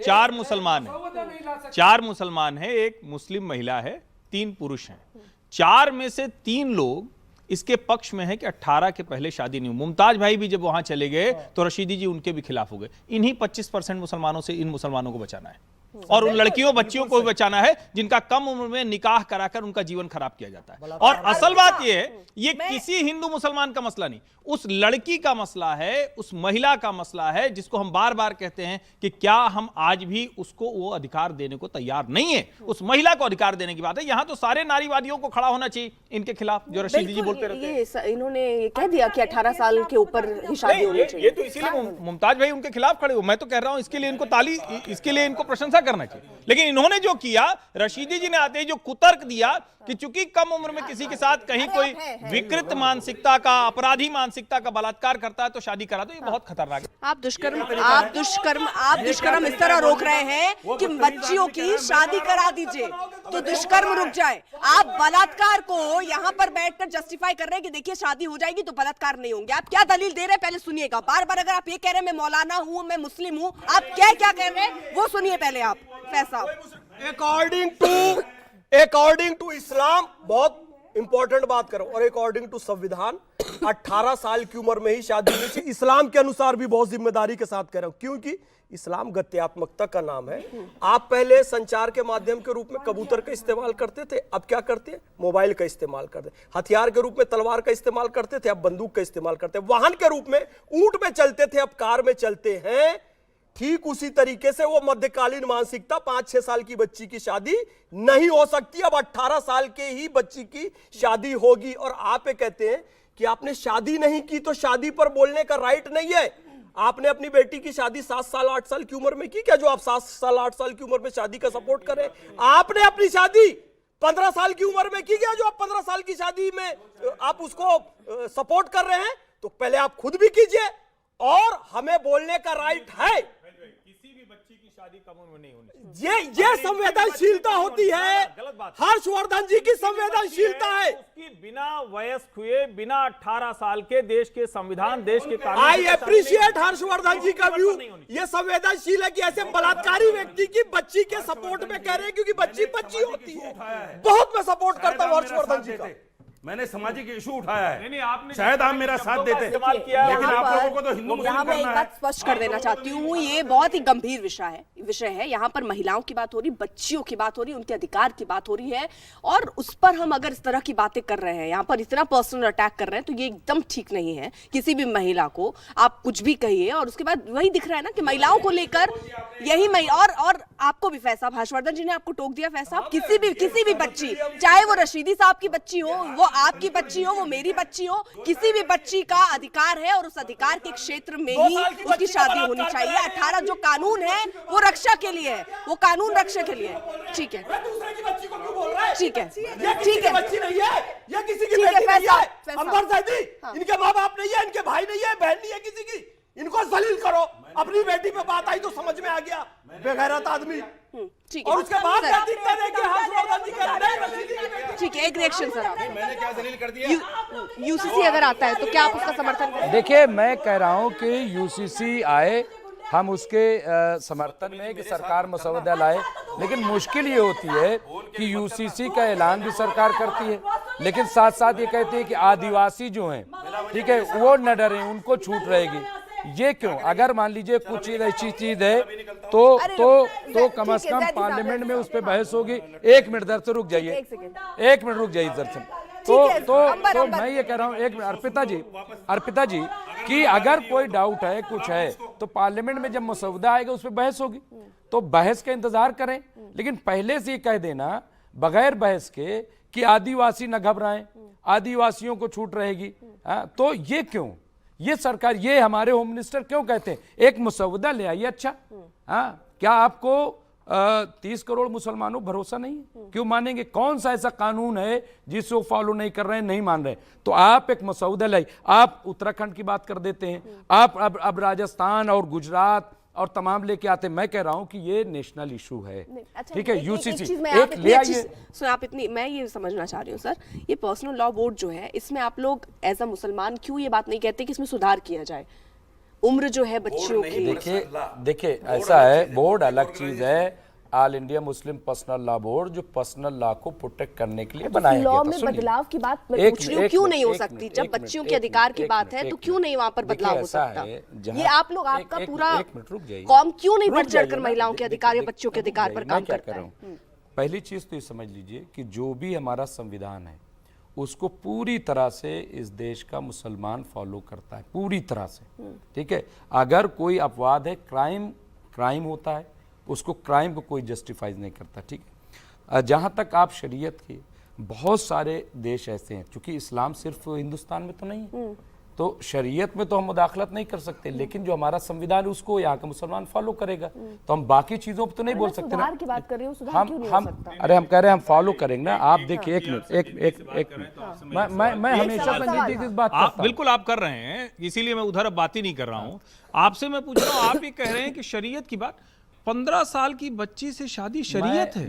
4 मुसलमान हैं, 4 मुसलमान हैं, एक मुस्लिम महिला है, 3 पुरुष हैं। 4 में से 3 लोग इसके पक्ष में है कि 18 के पहले शादी नहीं हुई। मुमताज भाई भी जब वहां चले गए तो रशीदी जी उनके भी खिलाफ हो गए। इन्हीं 25% मुसलमानों से इन मुसलमानों को बचाना है और उन लड़कियों बच्चियों को भी बचाना है जिनका कम उम्र में निकाह कराकर उनका जीवन खराब किया जाता है। और असल बात यह है, ये किसी हिंदू मुसलमान का मसला नहीं, उस लड़की का मसला है, उस महिला का मसला है, जिसको हम बार बार कहते हैं कि क्या हम आज भी उसको वो अधिकार देने को तैयार नहीं है। उस महिला को अधिकार देने की बात है। यहां तो सारे नारीवादियों को खड़ा होना चाहिए इनके खिलाफ, जो रशीदी जी बोलते रहते हैं। इन्होंने ये कह दिया कि 18 साल के ऊपर ही शादी होनी चाहिए। ये तो इसीलिए मुमताज भाई उनके खिलाफ खड़े हो। मैं तो कह रहा हूं इसके लिए इनको प्रशंसा करना चाहिए। लेकिन इन्होंने जो किया, रशीदी जी ने आते ही जो कुतर्क दिया कि चूंकि कम उम्र में किसी के साथ कहीं कोई विकृत मानसिकता का, अपराधी मानसिकता का बलात्कार करता है तो शादी करा, तो ये बहुत खतरनाक है। आप दुष्कर्म इस तरह रोक रहे हैं कि बच्चियों की शादी करा दीजिए तो दुष्कर्म रुक जाए। आप बलात्कार को यहाँ पर बैठकर जस्टिफाई कर रहे हैं कि देखिए शादी हो जाएगी तो बलात्कार नहीं होंगे। आप क्या दलील दे रहे हैं पहले सुनिएगा। बार बार अगर आप ये कह रहे हैं मैं मौलाना हूँ, मैं मुस्लिम हूँ, आप क्या क्या कह रहे हैं वो सुनिए पहले आप। फैसला अकॉर्डिंग टू इस्लाम, बहुत इंपॉर्टेंट बात करो, और अकॉर्डिंग टू संविधान 18 साल की उम्र में ही शादी होनी चाहिए। इस्लाम के अनुसार भी बहुत जिम्मेदारी के साथ कह रहा हूं, क्योंकि इस्लाम गत्यात्मकता का नाम है। आप पहले संचार के माध्यम के रूप में कबूतर का इस्तेमाल करते थे, अब क्या करते हैं? मोबाइल का इस्तेमाल करते हैं। हथियार के रूप में तलवार का इस्तेमाल करते थे, अब बंदूक का इस्तेमाल करते हैं। वाहन के रूप में ऊंट में चलते थे, अब कार में चलते हैं। ठीक उसी तरीके से वो मध्यकालीन मानसिकता 5-6 साल की बच्ची की शादी नहीं हो सकती, अब 18 साल के ही बच्ची की शादी होगी। और आप ये कहते हैं कि आपने शादी नहीं की तो शादी पर बोलने का राइट नहीं है। आपने अपनी बेटी की शादी 7 साल 8 साल की उम्र में की क्या, जो आप 7 साल 8 साल की उम्र में शादी का सपोर्ट करें? आपने अपनी शादी 15 साल की उम्र में की क्या, जो आप 15 साल की शादी में आप उसको सपोर्ट कर रहे हैं? तो पहले आप खुद भी कीजिए, और हमें बोलने का राइट है। शादी कम उम्र में नहीं होनी, ये संवेदनशीलता होती है। हर्षवर्धन जी की संवेदनशीलता है। उसकी बिना वयस्क हुए, बिना 18 साल के देश के संविधान, देश के कानून। आई अप्रिशिएट हर्षवर्धन जी का व्यू। ये संवेदनशील है कि ऐसे बलात्कारी व्यक्ति की बच्ची के सपोर्ट में कह रहे हैं, क्योंकि बच्ची होती है। बहुत मैं सपोर्ट करता हूँ हर्षवर्धन जी का। मैंने सामाजिक इशू उठाया है। नहीं, आपने शायद आप मेरा साथ देते, लेकिन आप लोगों को तो हिंदू मुस्लिम यहाँ मैं एक बात स्पष्ट कर देना चाहती हूँ, ये बहुत ही गंभीर विषय है। यहाँ पर महिलाओं की बात हो रही, बच्चियों की बात हो रही, उनके अधिकार की बात हो रही है, और उस पर हम अगर इस तरह की बातें कर रहे हैं, यहाँ पर इतना पर्सनल अटैक कर रहे हैं, तो ये एकदम ठीक नहीं है। किसी भी महिला को आप कुछ भी कहिए, और उसके बाद वही दिख रहा है ना कि महिलाओं को लेकर यही और आपको भी फैसला, हर्षवर्धन जी ने आपको टोक दिया फैसला। किसी भी बच्ची, चाहे वो रशीदी साहब की बच्ची हो, वो आपकी बच्ची हो, वो मेरी बच्ची हो, किसी भी बच्ची का अधिकार है, और उस अधिकार के क्षेत्र में ही उसकी शादी होनी चाहिए। 18 जो कानून है वो रक्षा के लिए है, वो कानून रक्षा के लिए है। ठीक है, ठीक है, ठीक है, बच्ची नहीं है, ये किसी की बेटी नहीं है। अंबर ज़ैदी, इनके माँ बाप नहीं है, इनके भाई नहीं है, बहन नहीं है किसी की। इनको जलील करो। अपनी बेटी पे बात आई तो समझ में आ गया, बेगैरत आदमी। और उसके बाद ठीक है, एक रिएक्शन सर। मैंने क्या दलील कर दिया? यूसीसी अगर आता है तो क्या आप उसका समर्थन करें? देखिए, मैं कह रहा हूं कि यूसीसी आए, हम उसके समर्थन में कि सरकार मसौदा लाए, लेकिन मुश्किल ये होती है कि यूसीसी का ऐलान भी सरकार करती है, लेकिन साथ साथ ये कहती है कि आदिवासी जो हैं, ठीक है, वो न डरें, उनको छूट रहेगी। ये क्यों? अगर मान लीजिए कुछ ऐसी चीज है तो कम से कम पार्लियामेंट में उस पर बहस होगी। 1 मिनट दरअसल रुक जाइए, 1 मिनट रुक जाइए दरअसल। तो मैं ये कह रहा हूँ, 1 मिनट अर्पिता जी कि अगर कोई डाउट है, कुछ है, तो पार्लियामेंट में जब मसौदा आएगा उस पर बहस होगी, तो बहस का इंतजार करें। लेकिन पहले से कह देना बगैर बहस के कि आदिवासी न घबराएं, आदिवासियों को छूट रहेगी, तो ये क्यों? ये सरकार, ये हमारे होम मिनिस्टर क्यों कहते हैं एक मसौदा ले आइए? अच्छा, क्या आपको 30 करोड़ मुसलमानों भरोसा नहीं है? क्यों मानेंगे? कौन सा ऐसा कानून है जिसे वो फॉलो नहीं कर रहे हैं, नहीं मान रहे? तो आप एक मसौदा लाइए। आप उत्तराखंड की बात कर देते हैं, आप अब राजस्थान और गुजरात और तमाम लेके आते। मैं कह रहा हूं कि ये नेशनल इशू है। अच्छा, ठीक है, यूसीसी एक ले आइए। सो आप इतनी, मैं ये समझना चाह रही हूँ सर, ये पर्सनल लॉ बोर्ड जो है, इसमें आप लोग एज अ मुसलमान क्यों ये बात नहीं कहते कि इसमें सुधार किया जाए? उम्र जो है बच्चियों की। देखिए ऐसा है, बोर्ड अलग चीज है। All India Muslim personal law board जो पर्सनल लॉ को प्रोटेक्ट करने के लिए बनाया गया था। लॉ में बदलाव की बात मैं पूछ रही हूँ, क्यों नहीं हो सकती? जब बच्चियों के अधिकार की बात है तो क्यों नहीं वहाँ पर बदलाव हो सकता? ये आप लोग, आपका पूरा कौम क्यों नहीं बढ़ चढ़कर महिलाओं के अधिकार या बच्चों के अधिकार पर काम करता है? पहली चीज तो ये समझ लीजिए कि जो भी हमारा संविधान है उसको पूरी तरह से इस देश का मुसलमान फॉलो करता है, पूरी तरह से। ठीक है, अगर कोई अपवाद है, क्राइम होता है, उसको क्राइम को कोई जस्टिफाइज नहीं करता। ठीक है, जहाँ तक आप शरीयत के, बहुत सारे देश ऐसे हैं, क्योंकि इस्लाम सिर्फ हिंदुस्तान में तो नहीं है, तो शरीयत में तो हम मुदाखलत नहीं कर सकते, लेकिन जो हमारा संविधान है उसको यहाँ का मुसलमान फॉलो करेगा, तो हम बाकी चीजों पर तो नहीं बोल सकते ना। की बात कर रही हूँ, सुधार क्यों नहीं हो सकता? अरे हम कह रहे हैं हम फॉलो करेंगे ना। आप देखिए, एक मिनट, मैं हमेशा संजीदगी से इस बात करता हूं। बिल्कुल आप कर रहे हैं, इसीलिए मैं उधर अब बात ही नहीं कर रहा हूं। आपसे मैं पूछ रहा हूं, आप ये कह रहे हैं कि शरीयत की बात, 15 साल की बच्ची से शादी शरीयत है?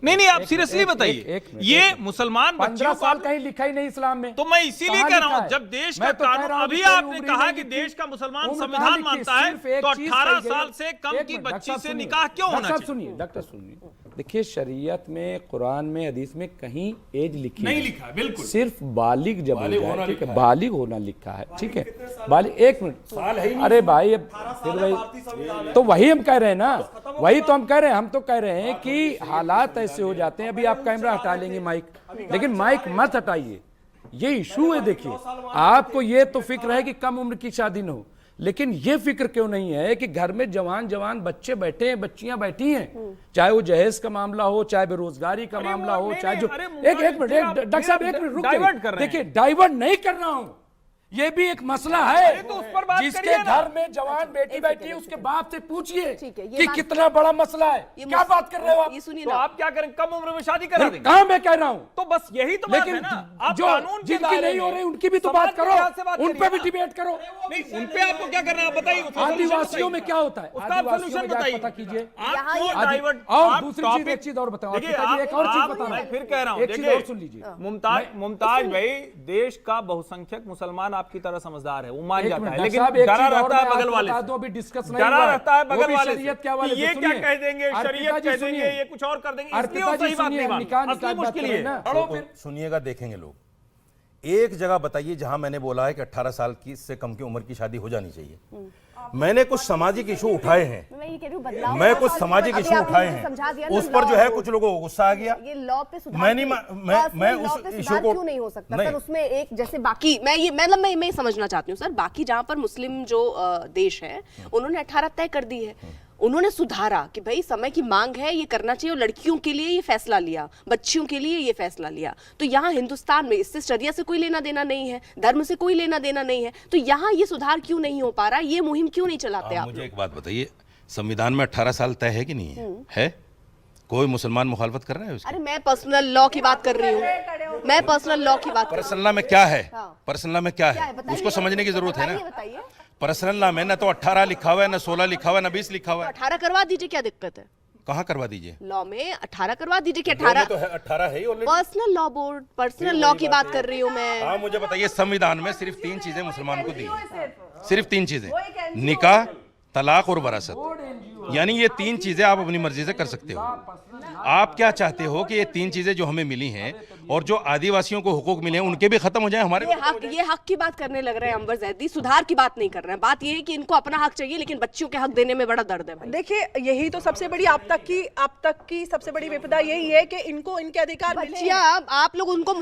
नहीं, आप सीरियसली बताइए, ये मुसलमान 15 साल कहीं लिखा ही नहीं इस्लाम में। तो मैं इसीलिए कह रहा हूं, जब देश का कानून, अभी आपने कहा कि देश का मुसलमान संविधान मानता है, तो 18 साल से कम की बच्ची से निकाह क्यों होना चाहिए? सुनिए डॉक्टर, सुनिए, देखिए शरीयत में, कुरान में, हदीस में कहीं एज लिखी नहीं लिखा है, बिल्कुल सिर्फ बालिग जब हो जाए, ठीक है, बालिग होना लिखा है। ठीक है, बालिग, एक मिनट, अरे भाई तो वही हम कह रहे हैं ना, वही तो हम कह रहे हैं। हम तो कह रहे हैं कि हालात ऐसे हो जाते हैं, अभी आप कैमरा हटा लेंगे, माइक, लेकिन माइक मत हटाइए, ये इशू है। देखिए, आपको ये तो फिक्र है कि कम उम्र की शादी न हो, लेकिन ये फिक्र क्यों नहीं है कि घर में जवान बच्चे बैठे हैं, बच्चियां बैठी हैं, चाहे वो जहेज का मामला हो, चाहे बेरोजगारी का मामला हो, चाहे जो, एक मिनट डॉक्टर साहब, एक मिनट रुक जाइए। देखिए, डाइवर्ट नहीं कर रहा हूं, ये भी एक मसला है। तो उस पर बात जिसके घर में जवान बेटी बैठी है, उसके बाप से पूछिए कि कितना बड़ा मसला है। क्या बात कर रहे हो आप? तो आप क्या करें, कम उम्र में शादी करा देंगे? कहाँ मैं कह रहा हूँ, तो बस यही तो बात है ना। आप जो कानून जिनकी नहीं हो रही उनकी भी तो बात करो, उन पे भी डिबेट करो। नहीं, उन पे आपको क्या करना है, आप बताइए। आदिवासियों में क्या होता है, आदिवासियों में जाके पता कीजिए। और दूसरी चीज, एक चीज और बताओ, एक और चीज बताना, मैं फिर कह रहा हूँ, एक चीज और सुन लीजिए। मुमताज भाई, देश का बहुसंख्यक मुसलमान आपकी तरह समझदार है, वो मान जाता है, लेकिन साहब, डरा रहता है बगल वाले से, अभी डिस्कस नहीं डरा रहता है बगल वाले से, शरीयत क्या वाले, ये क्या कह देंगे, शरीयत कह देंगे, ये कुछ और कर देंगे, इसलिए वो सही बात नहीं मानते। असली मुश्किल ये है। सुनिएगा, देखेंगे लोग। एक जगह बताइए जहां मैंने बोला है कि 18 साल की से कम की उम्र की शादी हो जानी चाहिए। मैंने कुछ सामाजिक इशू उठाए हैं, मैं कुछ सामाजिक इशू उठाए हैं, उस पर जो है कुछ लोगों को गुस्सा आ गया। ये लॉ पे सुधार, मैं उस इशू को क्यों नहीं हो सकता सर? उसमें एक जैसे बाकी, मैं ये मतलब मैं समझना चाहती हूँ सर, बाकी जहाँ पर मुस्लिम जो देश है उन्होंने 18 तय कर दी है, उन्होंने सुधारा कि भाई समय की मांग है, ये करना चाहिए, और लड़कियों के लिए ये फैसला लिया, बच्चियों के लिए ये फैसला लिया। तो यहाँ हिंदुस्तान में इससे शरिया से कोई लेना देना नहीं है, धर्म से कोई लेना देना नहीं है, तो यहाँ ये सुधार क्यों नहीं हो पा रहा? ये मुहिम क्यों नहीं चलाते आप? मुझे एक बात बताइए, संविधान में 18 साल तय है कि नहीं है? है? कोई मुसलमान मुखालफत कर रहा है उसकी? अरे मैं पर्सनल लॉ की बात कर रही हूँ, मैं पर्सनल लॉ की बात कर रही हूँ। पर्सनल लॉ में क्या है? पर्सनल लॉ में क्या है उसको समझने की जरूरत है ना। पर्सनल लॉ में ना तो 18 लिखा हुआ है, ना 16 लिखा हुआ है, ना 20 लिखा हुआ है। 18 करवा दीजिए, क्या दिक्कत है? कहाँ करवा दीजिए? लॉ में 18 करवा दीजिए कि 18 तो है, 18 है ही already. Personal law board, personal law की बात कर रही हूँ मैं। हाँ, मुझे बताइए, संविधान में सिर्फ 3 चीजें मुसलमान को दी है, सिर्फ 3 चीजें, निकाह, तलाक और वरासत। यानी ये 3 चीजें आप अपनी मर्जी से कर सकते हो। आप क्या चाहते हो कि ये 3 चीजें जो हमें मिली हैं और जो आदिवासियों को हुकूक मिले हैं उनके भी खत्म हो जाए, हमारे ये हक की बात करने लग रहे हैं अंबर जैदी, सुधार की बात नहीं कर रहे हैं। बात ये है कि इनको अपना हक चाहिए, लेकिन बच्चियों के हक देने में बड़ा दर्द है भाई। देखिए, यही तो सबसे बड़ी आप तक की सबसे बड़ी विपदा यही है कि इनको इनके अधिकार बच्चियां, आप लोग उनको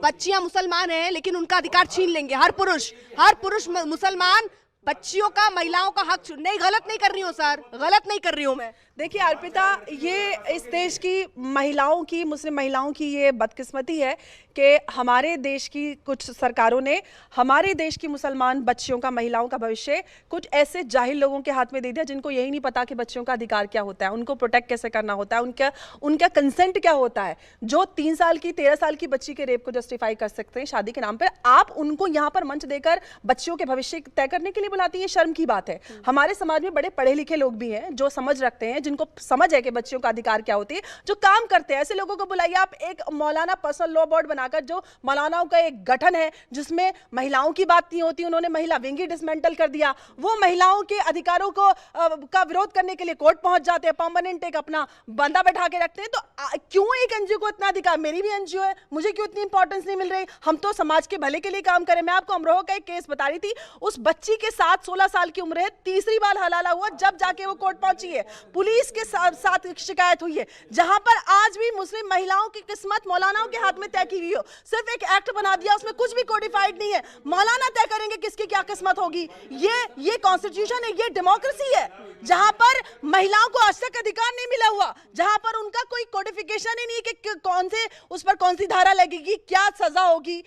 बच्चियां मुसलमान हैं, लेकिन उनका अधिकार छीन लेंगे। हर पुरुष मुसलमान बच्चियों का, महिलाओं का हक नहीं। गलत नहीं कर रही हूँ सर, गलत नहीं कर रही हूँ मैं। देखिए अर्पिता, ये इस देश की महिलाओं की, मुस्लिम महिलाओं की ये बदकिस्मती है कि हमारे देश की कुछ सरकारों ने हमारे देश की मुसलमान बच्चियों का, महिलाओं का भविष्य कुछ ऐसे जाहिल लोगों के हाथ में दे दिया जिनको यही नहीं पता कि बच्चियों का अधिकार क्या होता है, उनको प्रोटेक्ट कैसे करना होता है, उनका कंसेंट क्या होता है। जो 3 साल की, 13 साल की बच्ची के रेप को जस्टिफाई कर सकते हैं शादी के नाम पर, आप उनको यहाँ पर मंच देकर बच्चियों के भविष्य तय करने के लिए बुलाती है। शर्म की बात है। हमारे समाज में बड़े पढ़े लिखे लोग भी हैं जो समझ रखते हैं, जिनको समझ है कि बच्चियों का अधिकार क्या होती है, जो काम करते हैं, ऐसे लोगों को बुलाइए। आप एक मौलाना पर्सनल लॉ बोर्ड बनाकर, जो मौलानाओं का एक गठन है जिसमें महिलाओं की बात नहीं होती, उन्होंने महिला विंग ही डिसमेंटल कर दिया। वो महिलाओं के अधिकारों को का विरोध करने के लिए कोर्ट पहुंच जाते हैं, परमानेंट एक अपना बंदा बैठा के रखते हैं। तो क्यों एक एनजीओ को इतना अधिकार? मेरी भी एनजीओ है, मुझे क्यों इतनी इंपॉर्टेंस नहीं मिल रही? हम तो समाज के भले के लिए काम करें। मैं आपको अमरोहा का एक केस बता रही थी, उस बच्ची के साथ 16 साल की उम्र है, तीसरी बार हलाला हुआ जब जाके वो कोर्ट पहुंची है, पुलिस के साथ शिकायत हुई है, जहां पर आज भी मुस्लिम महिलाओं की किस्मत मौलानाओं के हाथ में तय की हुई हो। सिर्फ एक एक्ट बना दिया, उसमें कुछ भी कोडिफाइड नहीं है, मौलाना तय करेंगे किसकी क्या किस्मत होगी। ये कॉन्स्टिट्यूशन है, ये डेमोक्रेसी है, जहां पर महिलाओं को आज तक अधिकार नहीं मिला हुआ, जहां पर उनका कोई कोडिफिकेशन ही नहीं कि कौन से उस पर कौन सी धारा लगेगी, क्या सजा होगी।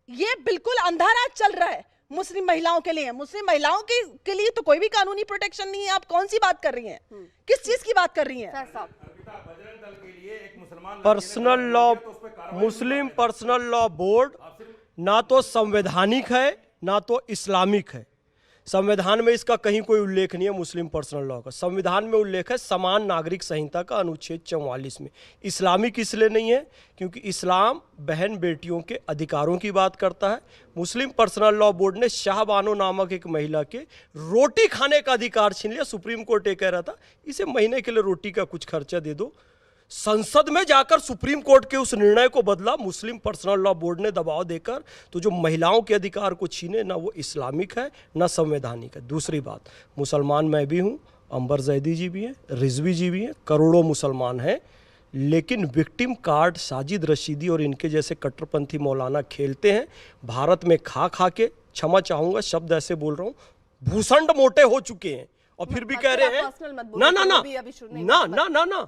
ये बिल्कुल अंधा राज चल रहा है मुस्लिम महिलाओं के लिए। मुस्लिम महिलाओं के लिए तो कोई भी कानूनी प्रोटेक्शन नहीं है। आप कौन सी बात कर रही हैं? किस चीज की बात कर रही हैं? पर्सनल लॉ, मुस्लिम पर्सनल लॉ बोर्ड ना तो संवैधानिक है ना तो इस्लामिक है। संविधान में इसका कहीं कोई उल्लेख नहीं है मुस्लिम पर्सनल लॉ का। संविधान में उल्लेख है समान नागरिक संहिता का अनुच्छेद 44 में। इस्लामिक इसलिए नहीं है क्योंकि इस्लाम बहन बेटियों के अधिकारों की बात करता है। मुस्लिम पर्सनल लॉ बोर्ड ने शाहबानो नामक एक महिला के रोटी खाने का अधिकार छीन लिया। सुप्रीम कोर्ट ये कह रहा था इसे महीने के लिए रोटी का कुछ खर्चा दे दो। संसद में जाकर सुप्रीम कोर्ट के उस निर्णय को बदला मुस्लिम पर्सनल लॉ बोर्ड ने दबाव देकर। तो जो महिलाओं के अधिकार को छीने ना वो इस्लामिक है ना संवैधानिक है। दूसरी बात, मुसलमान मैं भी हूँ, अंबर जैदी जी भी हैं, रिजवी जी भी हैं, करोड़ों मुसलमान हैं, लेकिन विक्टिम कार्ड साजिद रशीदी और इनके जैसे कट्टरपंथी मौलाना खेलते हैं। भारत में खा खा के, क्षमा चाहूँगा शब्द ऐसे बोल रहा हूँ, भूसंड मोटे हो चुके हैं और फिर भी कह रहे हैं ना ना ना ना ना ना ना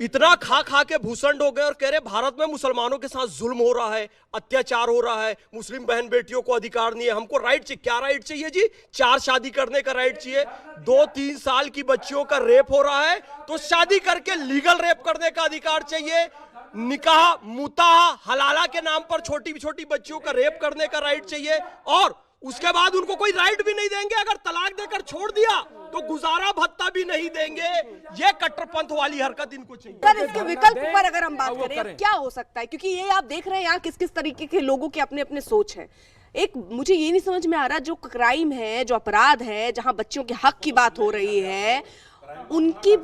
इतना खा खा के भूसंड हो गए और कह रहे भारत में मुसलमानों के साथ जुल्म हो रहा है, अत्याचार हो रहा है, मुस्लिम बहन बेटियों को अधिकार नहीं है। हमको राइट चाहिए। क्या राइट चाहिए जी? 4 शादी करने का राइट चाहिए। 2-3 साल की बच्चियों का रेप हो रहा है तो शादी करके लीगल रेप करने का अधिकार चाहिए। निकाह, मुताह, हलाला के नाम पर छोटी छोटी बच्चियों का रेप करने का राइट चाहिए। और उसके बाद उनको कोई राइट भी नहीं देंगे। अगर तलाक देकर छोड़ दिया तो गुजारा भत्ता भी नहीं देंगे। ये कट्टरपंथ वाली हरकत इनको चाहिए। सर, इसके विकल्प पर अगर हम बात करें, क्या हो सकता है? क्योंकि ये आप देख रहे हैं यहाँ किस किस तरीके के लोगों के अपने अपने सोच है। एक मुझे ये नहीं समझ में आ रहा, जो क्राइम है, जो अपराध है, जहां बच्चियों के हक की बात हो रही है, उनकी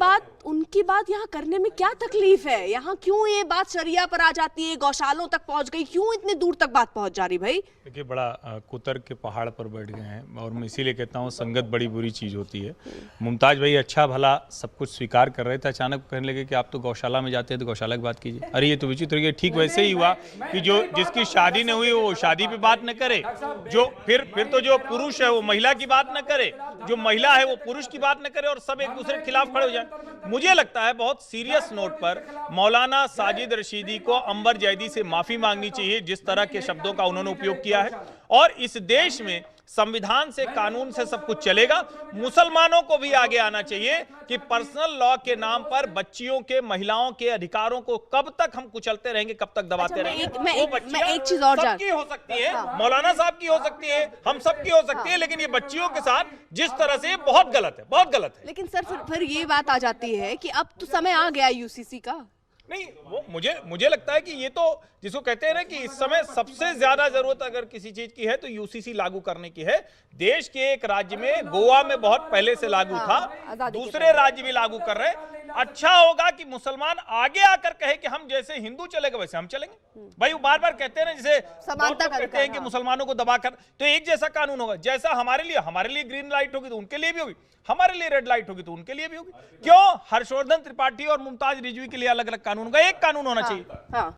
बात यहाँ करने में क्या तकलीफ है? यहाँ क्यों ये बात शरिया पर आ जाती है, गौशालों तक पहुंच गई, क्यों इतने दूर तक बात पहुंच जा रही? भाई देखिए, बड़ा कुतर के पहाड़ पर बैठ गए हैं और मैं इसीलिए कहता हूँ संगत बड़ी बुरी चीज़ होती है। मुमताज भाई अच्छा भला सब कुछ स्वीकार कर रहे थे, अचानक कहने लगे कि आप तो गौशाला में जाते हैं तो गौशाला की बात कीजिए। अरे ये तो विचित्र है। ठीक वैसे ही हुआ कि जो जिसकी शादी नहीं हुई वो शादी पे बात न करे, जो फिर तो जो पुरुष है वो महिला की बात न करे, जो महिला है वो पुरुष की बात न करे और सब एक दूसरे के खिलाफ खड़े हो जाए। मुझे लगता है बहुत सीरियस नोट पर मौलाना साजिद रशीदी को अंबर जैदी से माफी मांगनी चाहिए जिस तरह के शब्दों का उन्होंने उपयोग किया है। और इस देश में संविधान से, कानून से सब कुछ चलेगा। मुसलमानों को भी आगे आना चाहिए कि पर्सनल लॉ के नाम पर बच्चियों के, महिलाओं के अधिकारों को कब तक हम कुचलते रहेंगे, कब तक दबाते रहेंगे। मैं एक चीज और सबकी हो सकती है, मौलाना साहब की हो सकती है, हम सबकी हो सकती है, लेकिन ये बच्चियों के साथ जिस तरह से बहुत गलत है, बहुत गलत है। लेकिन सर फिर ये बात आ जाती है कि अब तो समय आ गया यूसीसी का। नहीं, वो मुझे लगता है कि ये तो जिसको कहते हैं ना कि इस समय सबसे ज्यादा जरूरत अगर किसी चीज की है तो यूसीसी लागू करने की है। देश के एक राज्य में, गोवा में बहुत पहले से लागू था, दूसरे राज्य भी लागू कर रहे हैं। अच्छा होगा कि मुसलमान आगे आकर कहे कि हम जैसे हिंदू चलेगा वैसे हम चलेंगे। भाई वो बार बार कहते हैं ना, जैसे समानता कहते हैं कि मुसलमानों को दबाकर, तो एक जैसा कानून होगा। जैसा हमारे लिए ग्रीन लाइट होगी तो उनके लिए भी होगी, हमारे लिए रेड लाइट होगी तो उनके लिए भी होगी। क्यों हर्षवर्धन त्रिपाठी और मुमताज रिजवी के लिए अलग अलग कानून होगा? एक कानून होना चाहिए।